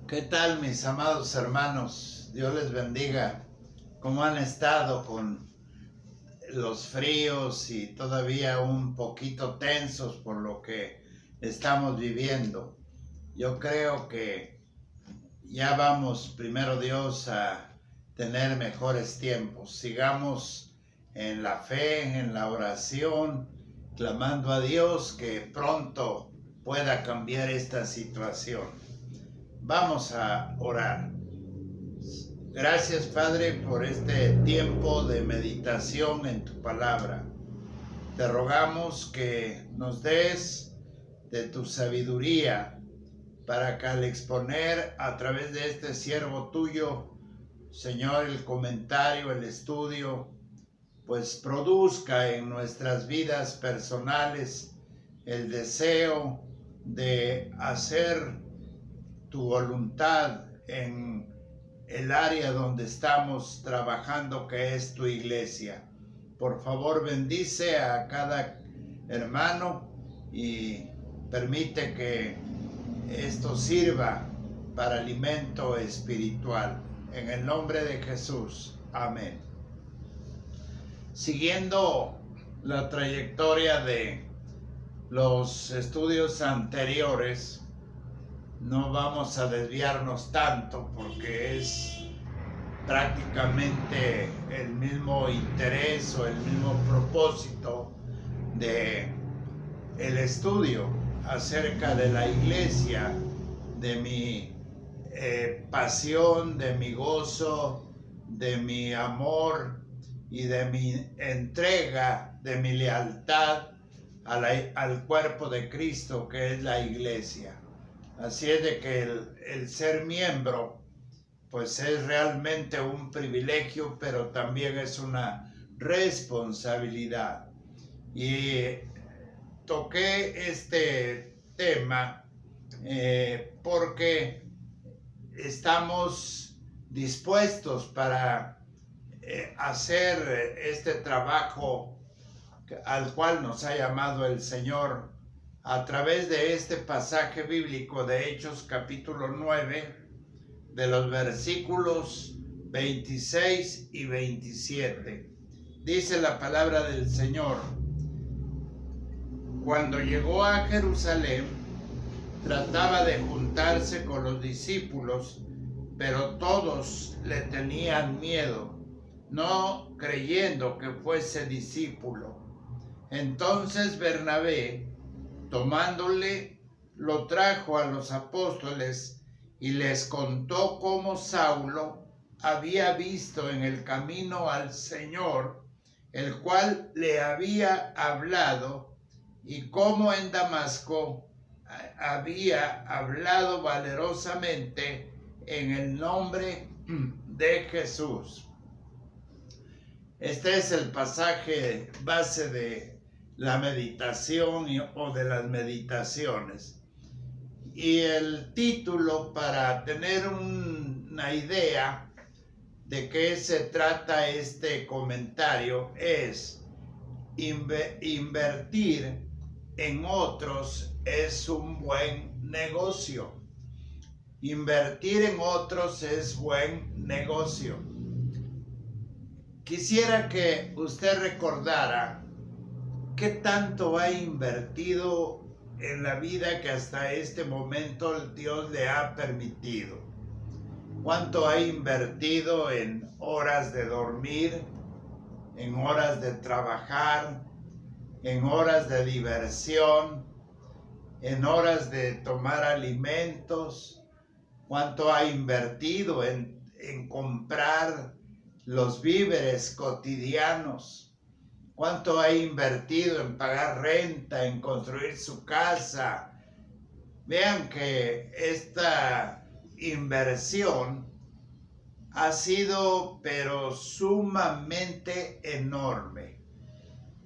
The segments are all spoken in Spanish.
¿Qué tal, mis amados hermanos? Dios les bendiga. ¿Cómo han estado con los fríos y todavía un poquito tensos por lo que estamos viviendo? Yo creo que ya vamos, primero Dios, a tener mejores tiempos. Sigamos en la fe, en la oración, clamando a Dios que pronto pueda cambiar esta situación. Vamos a orar. Gracias, Padre, por este tiempo de meditación en tu palabra. Te rogamos que nos des de tu sabiduría para que al exponer a través de este siervo tuyo, Señor, el comentario, el estudio, pues produzca en nuestras vidas personales el deseo de hacer tu voluntad en el área donde estamos trabajando, que es tu iglesia. Por favor, bendice a cada hermano y permite que esto sirva para alimento espiritual. En el nombre de Jesús. Amén. Siguiendo la trayectoria de los estudios anteriores, no vamos a desviarnos tanto porque es prácticamente el mismo interés o el mismo propósito de el estudio acerca de la iglesia, de mi pasión, de mi gozo, de mi amor y de mi entrega, de mi lealtad al cuerpo de Cristo, que es la iglesia. Así es de que el ser miembro, pues es realmente un privilegio, pero también es una responsabilidad. Y toqué este tema porque estamos dispuestos para hacer este trabajo al cual nos ha llamado el Señor a través de este pasaje bíblico de Hechos capítulo 9, de los versículos 26 y 27. Dice la palabra del Señor: cuando llegó a Jerusalén, trataba de juntarse con los discípulos, pero todos le tenían miedo, no creyendo que fuese discípulo. Entonces Bernabé, tomándole, lo trajo a los apóstoles y les contó cómo Saulo había visto en el camino al Señor, el cual le había hablado, y cómo en Damasco había hablado valerosamente en el nombre de Jesús. Este es el pasaje base de la meditación o de las meditaciones. Y el título, para tener una idea de qué se trata este comentario, es: invertir en otros es un buen negocio. Invertir en otros es buen negocio. Quisiera que usted recordara qué tanto ha invertido en la vida que hasta este momento Dios le ha permitido. ¿Cuánto ha invertido en horas de dormir, en horas de trabajar, en horas de diversión, en horas de tomar alimentos? ¿Cuánto ha invertido en comprar los víveres cotidianos? ¿Cuánto ha invertido en pagar renta, en construir su casa? Vean que esta inversión ha sido pero sumamente enorme,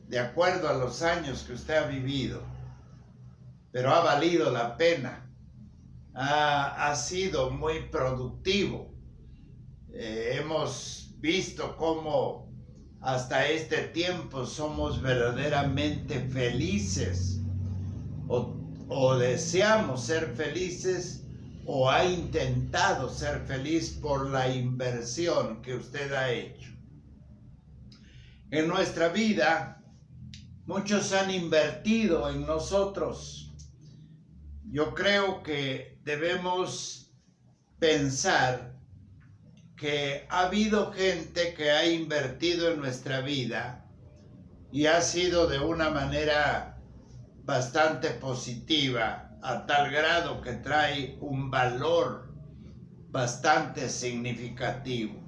de acuerdo a los años que usted ha vivido, pero ha valido la pena, ha sido muy productivo. Hemos visto cómo hasta este tiempo somos verdaderamente felices o deseamos ser felices o ha intentado ser feliz por la inversión que usted ha hecho. En nuestra vida, muchos han invertido en nosotros. Yo creo que debemos pensar que ha habido gente que ha invertido en nuestra vida y ha sido de una manera bastante positiva, a tal grado que trae un valor bastante significativo.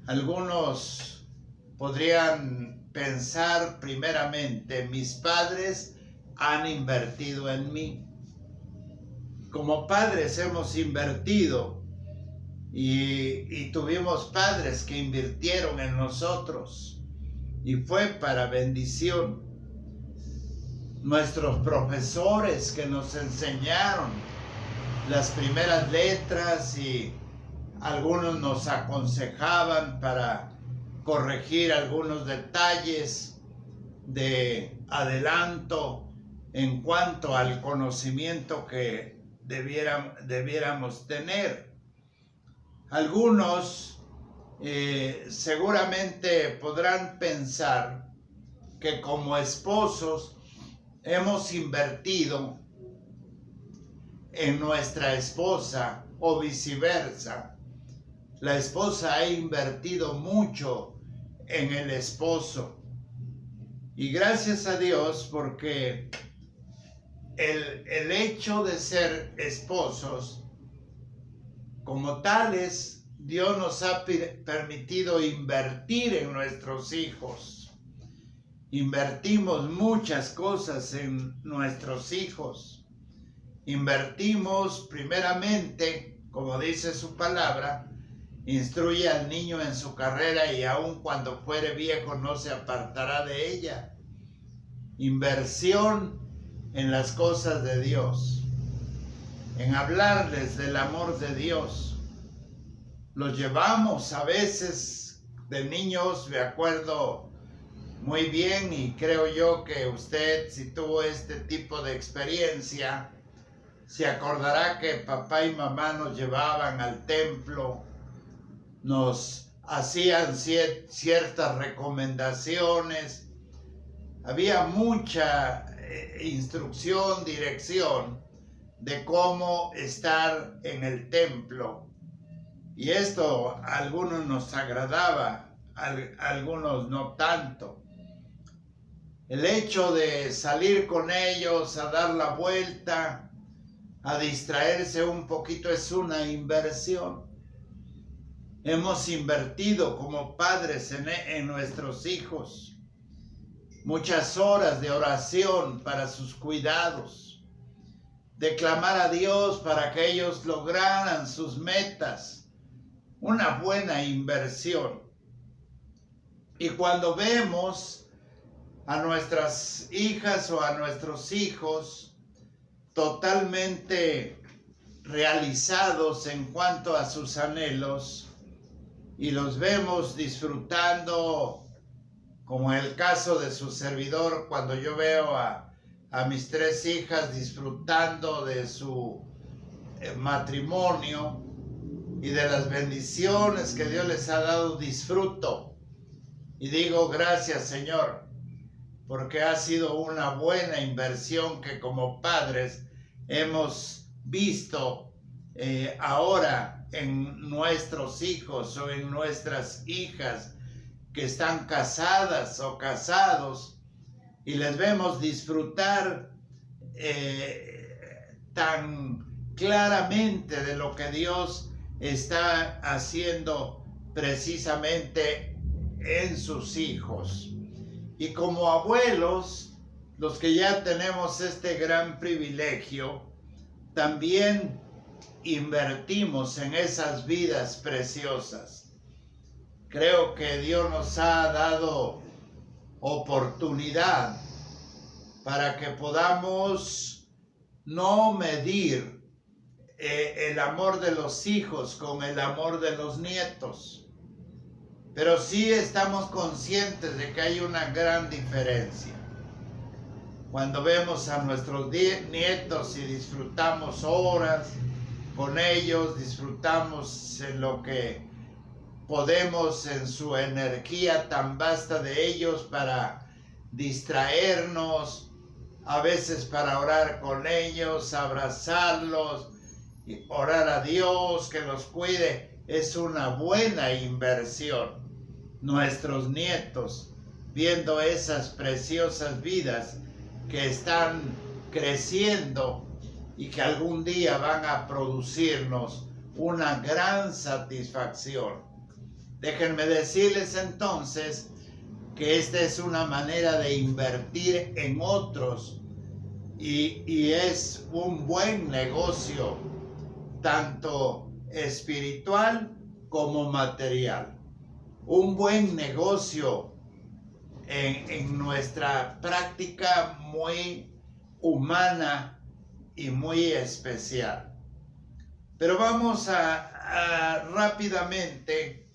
Algunos podrían pensar primeramente, mis padres han invertido en mí. Como padres hemos invertido y tuvimos padres que invirtieron en nosotros y fue para bendición. Nuestros profesores que nos enseñaron las primeras letras y algunos nos aconsejaban para corregir algunos detalles de adelanto en cuanto al conocimiento que debiéramos tener. Algunos seguramente podrán pensar que como esposos hemos invertido en nuestra esposa o viceversa. La esposa ha invertido mucho en el esposo. Y gracias a Dios porque el hecho de ser esposos como tales, Dios nos ha permitido invertir en nuestros hijos. Invertimos muchas cosas en nuestros hijos. Invertimos primeramente, como dice su palabra, instruye al niño en su carrera y aun cuando fuere viejo no se apartará de ella. Inversión en las cosas de Dios, en hablarles del amor de Dios. Los llevamos a veces de niños, me acuerdo muy bien, y creo yo que usted, si tuvo este tipo de experiencia, se acordará que papá y mamá nos llevaban al templo, nos hacían ciertas recomendaciones, había mucha instrucción, dirección de cómo estar en el templo. Y esto a algunos nos agradaba, a algunos no tanto. El hecho de salir con ellos a dar la vuelta, a distraerse un poquito, es una inversión. Hemos invertido como padres en nuestros hijos. Muchas horas de oración para sus cuidados. De clamar a Dios para que ellos lograran sus metas. Una buena inversión. Y cuando vemos a nuestras hijas o a nuestros hijos totalmente realizados en cuanto a sus anhelos y los vemos disfrutando, como el caso de su servidor, cuando yo veo a mis 3 hijas disfrutando de su matrimonio y de las bendiciones que Dios les ha dado, disfruto y digo gracias, Señor, porque ha sido una buena inversión que como padres hemos visto ahora en nuestros hijos o en nuestras hijas que están casadas o casados y les vemos disfrutar tan claramente de lo que Dios está haciendo precisamente en sus hijos. Y como abuelos, los que ya tenemos este gran privilegio, también invertimos en esas vidas preciosas. Creo que Dios nos ha dado oportunidad para que podamos no medir el amor de los hijos con el amor de los nietos. Pero sí estamos conscientes de que hay una gran diferencia. Cuando vemos a nuestros nietos y disfrutamos horas con ellos, disfrutamos en lo que podemos en su energía tan vasta de ellos para distraernos, a veces para orar con ellos, abrazarlos, y orar a Dios que los cuide. Es una buena inversión. Nuestros nietos, viendo esas preciosas vidas que están creciendo y que algún día van a producirnos una gran satisfacción. Déjenme decirles entonces que esta es una manera de invertir en otros y es un buen negocio, tanto espiritual como material. Un buen negocio en nuestra práctica muy humana y muy especial. Pero vamos a rápidamente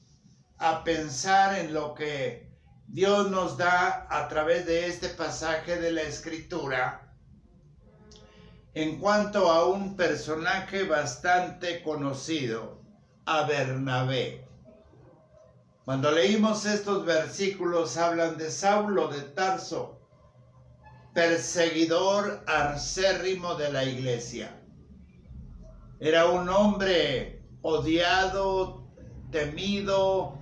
a pensar en lo que Dios nos da a través de este pasaje de la Escritura en cuanto a un personaje bastante conocido, a Bernabé. Cuando leímos estos versículos hablan de Saulo de Tarso, perseguidor acérrimo de la iglesia. Era un hombre odiado, temido,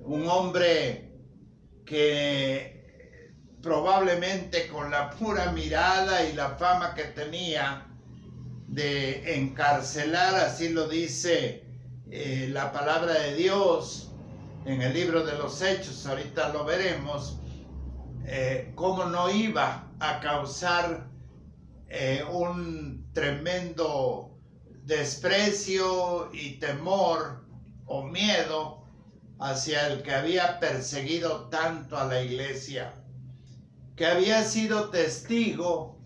un hombre que probablemente con la pura mirada y la fama que tenía de encarcelar, así lo dice la palabra de Dios en el libro de los Hechos, ahorita lo veremos, cómo no iba a causar un tremendo desprecio y temor o miedo hacia el que había perseguido tanto a la iglesia, que había sido testigo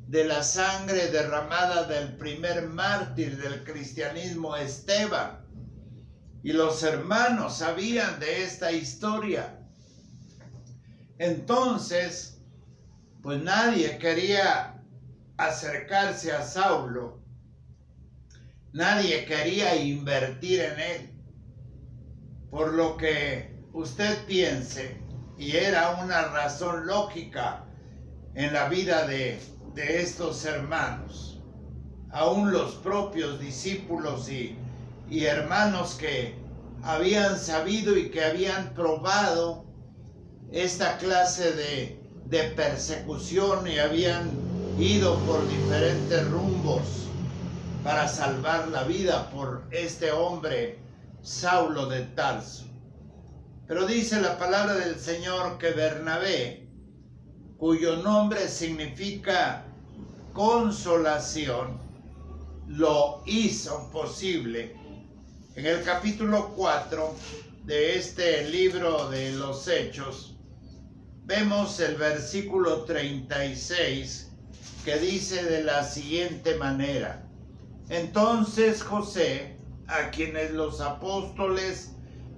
de la sangre derramada del primer mártir del cristianismo, Esteban, y los hermanos sabían de esta historia. Entonces, pues nadie quería acercarse a Saulo, nadie quería invertir en él, por lo que usted piense, y era una razón lógica en la vida de estos hermanos, aún los propios discípulos y hermanos que habían sabido y que habían probado esta clase de persecución y habían ido por diferentes rumbos para salvar la vida por este hombre Saulo de Tarso. Pero dice la palabra del Señor que Bernabé, cuyo nombre significa consolación, lo hizo posible. En el capítulo 4 de este libro de los Hechos, vemos el versículo 36 que dice de la siguiente manera: entonces José, a quienes los apóstoles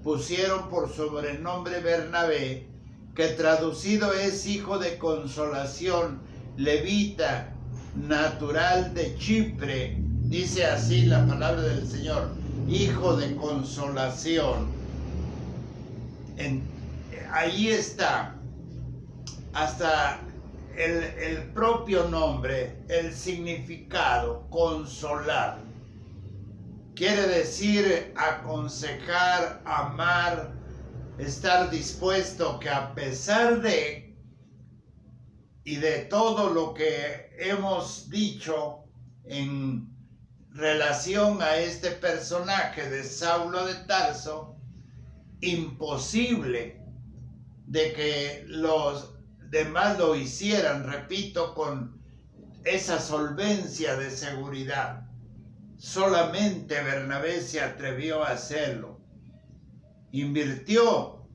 pusieron por sobrenombre Bernabé, que traducido es hijo de consolación, levita, natural de Chipre, dice así la palabra del Señor, hijo de consolación. Ahí está, hasta el propio nombre, el significado, consolar. Quiere decir aconsejar, amar, estar dispuesto que a pesar de y de todo lo que hemos dicho en relación a este personaje de Saulo de Tarso, imposible de que los demás lo hicieran, repito, con esa solvencia de seguridad. Solamente Bernabé se atrevió a hacerlo. Invirtió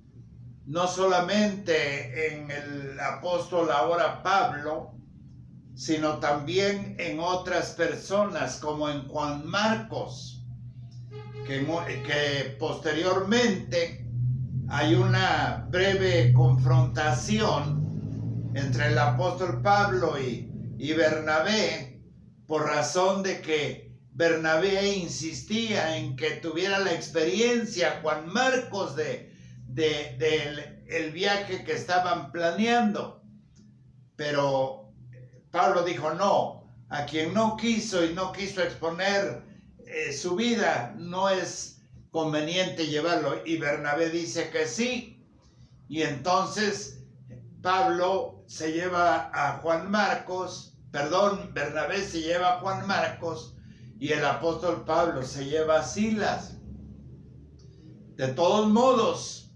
no solamente en el apóstol ahora Pablo, sino también en otras personas como en Juan Marcos, que posteriormente hay una breve confrontación entre el apóstol Pablo y Bernabé por razón de que Bernabé insistía en que tuviera la experiencia Juan Marcos del viaje que estaban planeando. Pero Pablo dijo no, a quien no quiso exponer su vida, no es conveniente llevarlo. Y Bernabé dice que sí. Y entonces Pablo se lleva a Juan Marcos, Bernabé se lleva a Juan Marcos y el apóstol Pablo se lleva a Silas. De todos modos,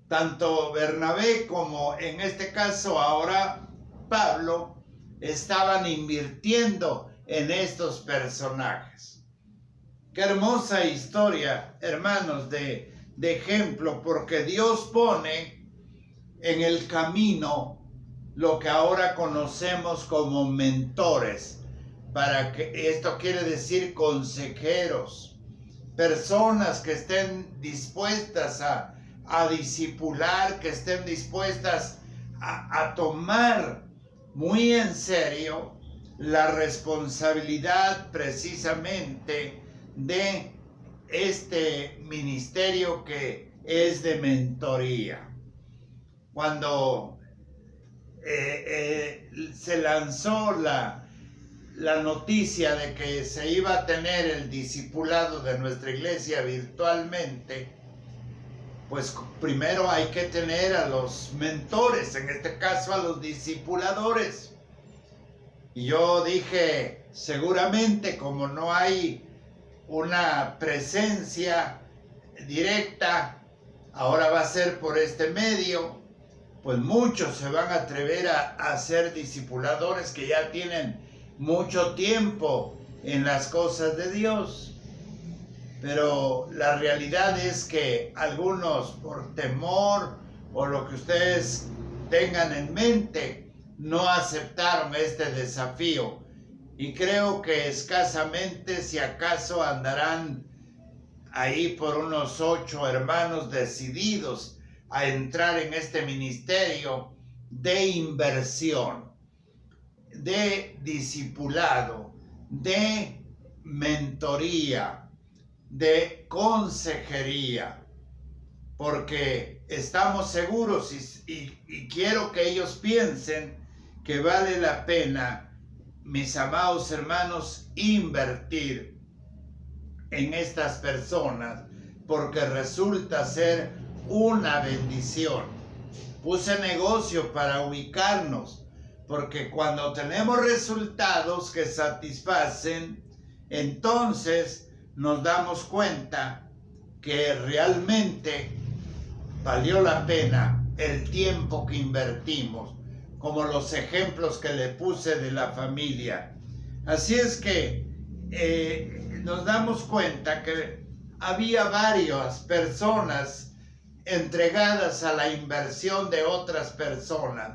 tanto Bernabé como en este caso ahora Pablo estaban invirtiendo en estos personajes. Qué hermosa historia, hermanos, de ejemplo, porque Dios pone en el camino lo que ahora conocemos como mentores, esto quiere decir consejeros, personas que estén dispuestas a discipular, que estén dispuestas a tomar muy en serio la responsabilidad precisamente de este ministerio que es de mentoría. Cuando se lanzó la noticia de que se iba a tener el discipulado de nuestra iglesia virtualmente, pues primero hay que tener a los mentores, en este caso a los discipuladores. Y yo dije, seguramente como no hay una presencia directa, ahora va a ser por este medio, pues muchos se van a atrever a ser discipuladores que ya tienen mucho tiempo en las cosas de Dios. Pero la realidad es que algunos, por temor o lo que ustedes tengan en mente, no aceptaron este desafío. Y creo que escasamente, si acaso, andarán ahí por unos 8 hermanos decididos a entrar en este ministerio de inversión, de discipulado, de mentoría, de consejería, porque estamos seguros y quiero que ellos piensen que vale la pena, mis amados hermanos, invertir en estas personas, porque resulta ser una bendición. Puse negocio para ubicarnos, porque cuando tenemos resultados que satisfacen, entonces nos damos cuenta que realmente valió la pena el tiempo que invertimos, como los ejemplos que le puse de la familia. Así es que nos damos cuenta que había varias personas entregadas a la inversión de otras personas.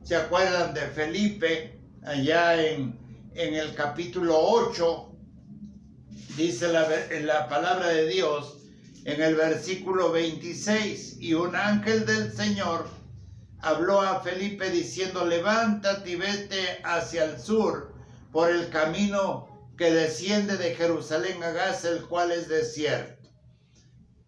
¿Se acuerdan de Felipe? Allá en el capítulo 8, dice la palabra de Dios, en el versículo 26, y un ángel del Señor habló a Felipe diciendo, levántate y vete hacia el sur por el camino que desciende de Jerusalén a Gaza, el cual es desierto.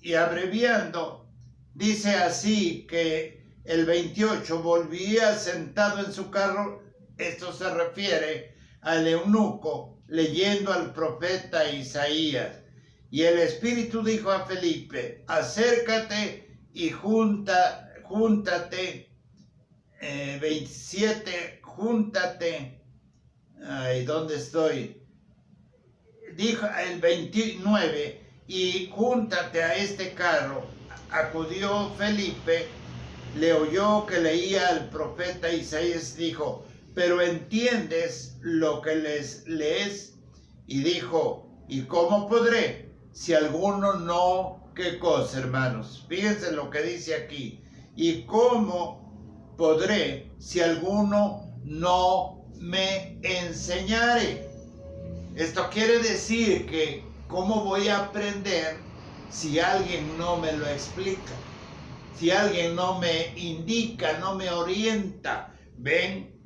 Y abreviando, dice así que el 28 volvía sentado en su carro. Esto se refiere al eunuco leyendo al profeta Isaías. Y el Espíritu dijo a Felipe, acércate y júntate. 27, júntate. Ay, ¿dónde estoy? Dijo el 29, y júntate a este carro. Acudió Felipe, le oyó que leía al profeta Isaías, dijo, pero ¿entiendes lo que lees? Y dijo, ¿y cómo podré si alguno no? ¿Qué cosa, hermanos? Fíjense lo que dice aquí. ¿Y cómo podré si alguno no me enseñare? Esto quiere decir que ¿cómo voy a aprender si alguien no me lo explica? Si alguien no me indica, no me orienta. ¿Ven?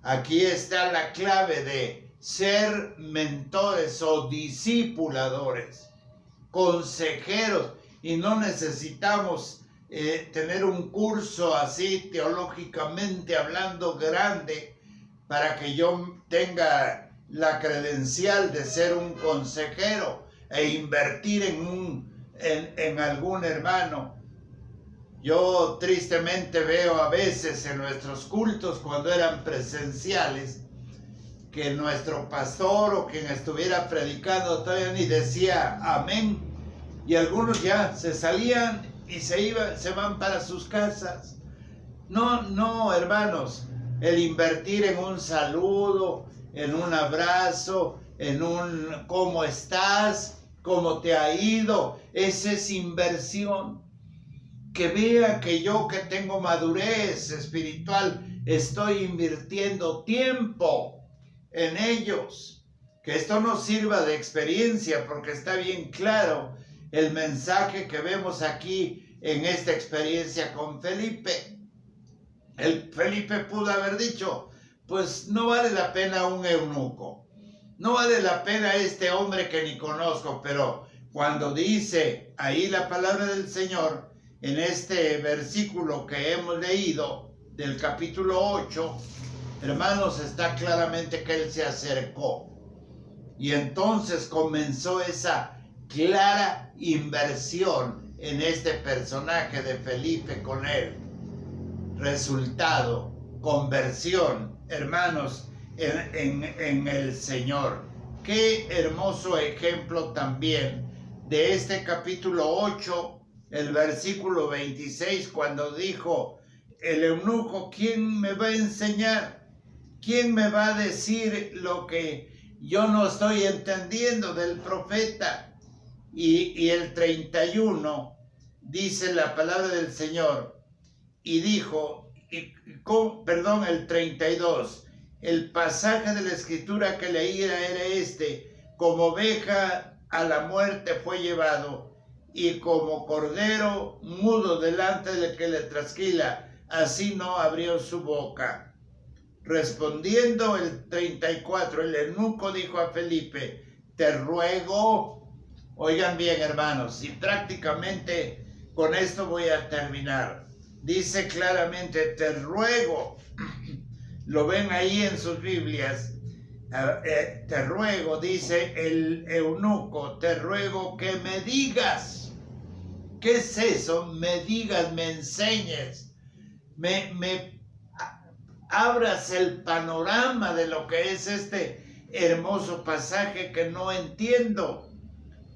Aquí está la clave ser mentores o discipuladores, consejeros, y no necesitamos tener un curso así teológicamente hablando grande para que yo tenga la credencial de ser un consejero e invertir en algún hermano. Yo tristemente veo a veces en nuestros cultos, cuando eran presenciales, que nuestro pastor o quien estuviera predicando todavía ni decía amén, y algunos ya se salían y se van para sus casas. No, hermanos, el invertir en un saludo, en un abrazo, en un ¿cómo estás? ¿Cómo te ha ido? Esa es inversión. Que vea que yo, que tengo madurez espiritual, estoy invirtiendo tiempo en ellos. Que esto nos sirva de experiencia, porque está bien claro el mensaje que vemos aquí en esta experiencia con Felipe. Felipe pudo haber dicho, pues no vale la pena un eunuco, no vale la pena este hombre que ni conozco, pero cuando dice ahí la palabra del Señor, en este versículo que hemos leído del capítulo 8, hermanos, está claramente que él se acercó. Y entonces comenzó esa clara inversión en este personaje de Felipe con él. Resultado, conversión, hermanos, en el Señor. Qué hermoso ejemplo también de este capítulo 8, el versículo 26, cuando dijo el eunuco, ¿quién me va a enseñar? ¿Quién me va a decir lo que yo no estoy entendiendo del profeta? Y el 31 dice la palabra del Señor, y dijo, el 32, el pasaje de la escritura que leía era este: como oveja a la muerte fue llevado, y como cordero mudo delante del que le trasquila, así no abrió su boca. Respondiendo el 34, el eunuco dijo a Felipe, te ruego. Oigan bien, hermanos, y prácticamente con esto voy a terminar. Dice claramente, te ruego. Lo ven ahí en sus Biblias. Te ruego, dice el eunuco, te ruego que me digas. ¿Qué es eso? Me digas, me enseñes, me abras el panorama de lo que es este hermoso pasaje que no entiendo.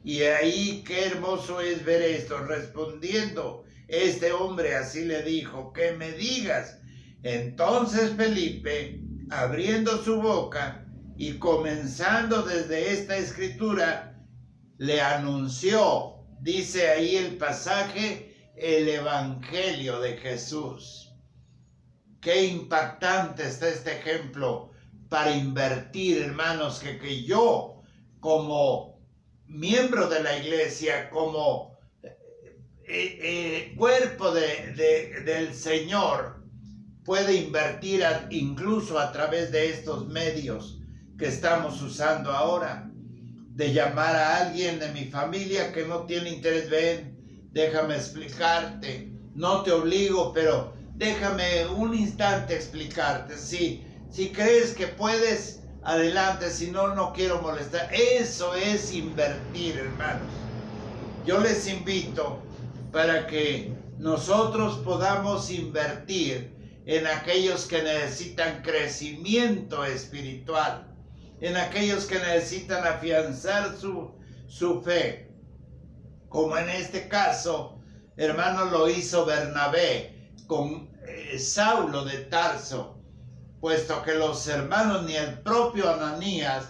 Y ahí qué hermoso es ver esto. Respondiendo este hombre así le dijo, que me digas. Entonces Felipe, abriendo su boca y comenzando desde esta escritura, le anunció, dice ahí el pasaje, el evangelio de Jesús. Qué impactante está este ejemplo para invertir, hermanos, que yo como miembro de la iglesia, como cuerpo del Señor, puede invertir incluso a través de estos medios que estamos usando ahora, de llamar a alguien de mi familia que no tiene interés. Ven, déjame explicarte, no te obligo, pero déjame un instante explicarte. Si crees que puedes, adelante, si no, no quiero molestar. Eso es invertir, hermanos. Yo les invito para que nosotros podamos invertir en aquellos que necesitan crecimiento espiritual, en aquellos que necesitan afianzar su fe, como en este caso, hermano, lo hizo Bernabé con Saulo de Tarso, puesto que los hermanos ni el propio Ananías,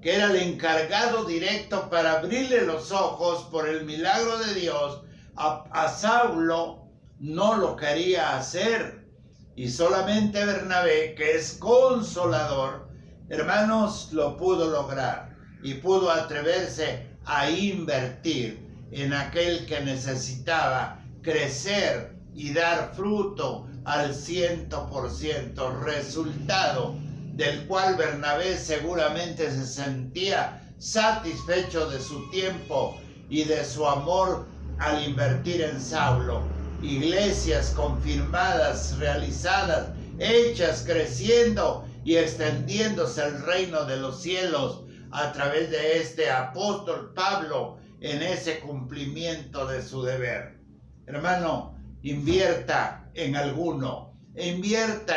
que era el encargado directo para abrirle los ojos por el milagro de Dios, a Saulo no lo quería hacer. Y solamente Bernabé, que es consolador, hermanos, lo pudo lograr y pudo atreverse a invertir en aquel que necesitaba crecer y dar fruto al 100%. Resultado, del cual Bernabé seguramente se sentía satisfecho de su tiempo y de su amor al invertir en Saulo. Iglesias confirmadas, realizadas, hechas, creciendo y extendiéndose el reino de los cielos a través de este apóstol Pablo en ese cumplimiento de su deber. Hermano, invierta en alguno, invierta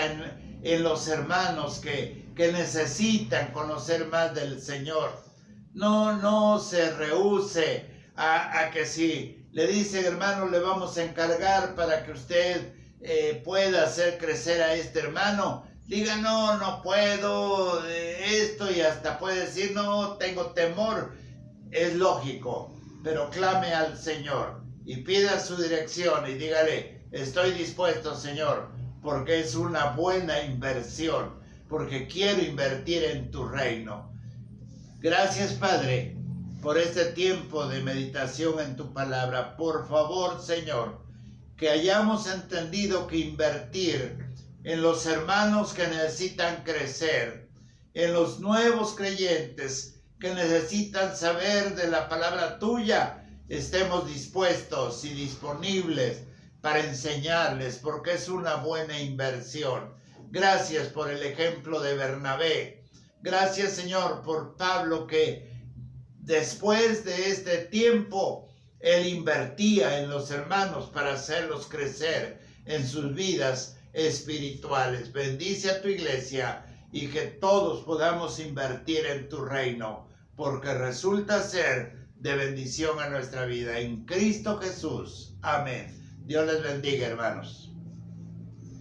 en los hermanos que necesitan conocer más del Señor. No se rehúse a que si le dice, hermano, le vamos a encargar para que usted pueda hacer crecer a este hermano, diga, no puedo, esto, y hasta puede decir, no, tengo temor. Es lógico, pero clame al Señor y pida su dirección y dígale, estoy dispuesto, Señor, porque es una buena inversión, porque quiero invertir en tu reino. Gracias, Padre, por este tiempo de meditación en tu palabra. Por favor, Señor, que hayamos entendido que invertir en los hermanos que necesitan crecer, en los nuevos creyentes que necesitan saber de la palabra tuya, estemos dispuestos y disponibles para enseñarles, porque es una buena inversión. Gracias por el ejemplo de Bernabé. Gracias, Señor, por Pablo, que después de este tiempo, él invertía en los hermanos para hacerlos crecer en sus vidas espirituales. Bendice a tu iglesia y que todos podamos invertir en tu reino, porque resulta ser de bendición a nuestra vida. En Cristo Jesús. Amén. Dios les bendiga, hermanos.